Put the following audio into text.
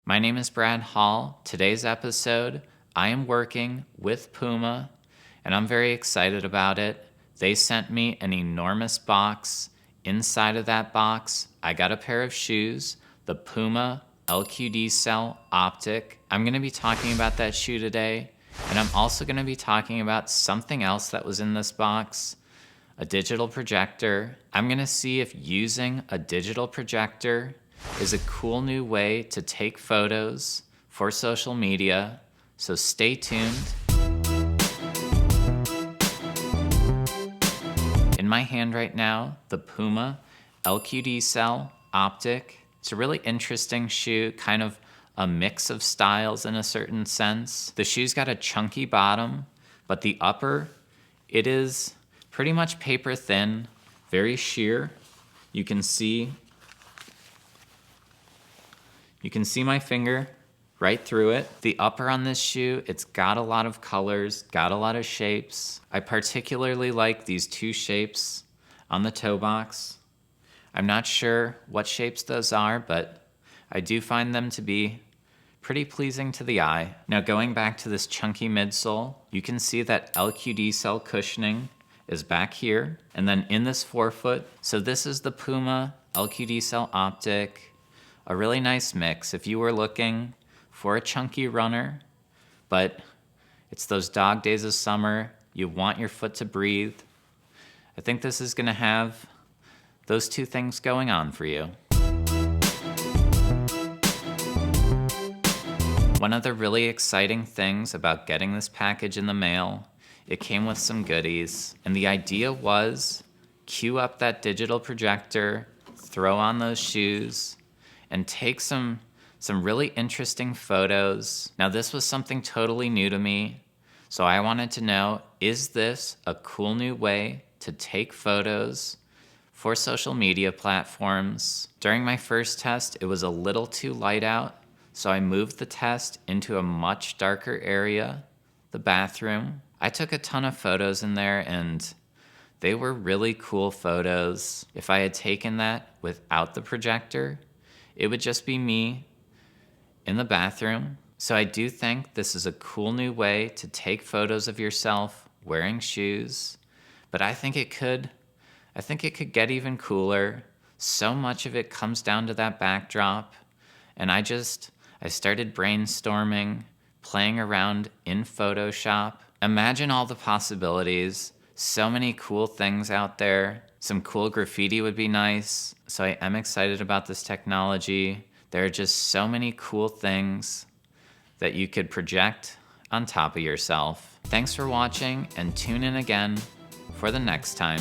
My name is Brad Hall. Today's episode, I am working with Puma, and I'm very excited about it. They sent me an enormous box. Inside of that box, I got a pair of shoes, the Puma LQD Cell Optic. I'm going to be talking about that shoe today, and I'm also going to be talking about something else that was in this box, a digital projector. I'm going to see if using a digital projector is a cool new way to take photos for social media, so stay tuned. In my hand right now, the Puma LQD Cell Optic. It's a really interesting shoe, kind of a mix of styles in a certain sense. The shoe's got a chunky bottom, but the upper, it is pretty much paper thin, very sheer. You can see my finger right through it. The upper on this shoe, it's got a lot of colors, got a lot of shapes. I particularly like these two shapes on the toe box. I'm not sure what shapes those are, but I do find them to be pretty pleasing to the eye. Now going back to this chunky midsole, you can see that LQD cell cushioning is back here. And then in this forefoot, so this is the Puma LQD Cell Optic. A really nice mix if you were looking for a chunky runner, but it's those dog days of summer, you want your foot to breathe. I think this is gonna have those two things going on for you. One of the really exciting things about getting this package in the mail, it came with some goodies, and the idea was cue up that digital projector, throw on those shoes, and take some really interesting photos. Now this was something totally new to me, so I wanted to know, is this a cool new way to take photos for social media platforms? During my first test, it was a little too light out, so I moved the test into a much darker area, the bathroom. I took a ton of photos in there, and they were really cool photos. If I had taken that without the projector, it would just be me in the bathroom. So I do think this is a cool new way to take photos of yourself wearing shoes, but I think it could get even cooler. So much of it comes down to that backdrop, and I started brainstorming, playing around in Photoshop. Imagine all the possibilities, so many cool things out there. Some cool graffiti would be nice. So I am excited about this technology. There are just so many cool things that you could project on top of yourself. Thanks for watching, and tune in again for the next time.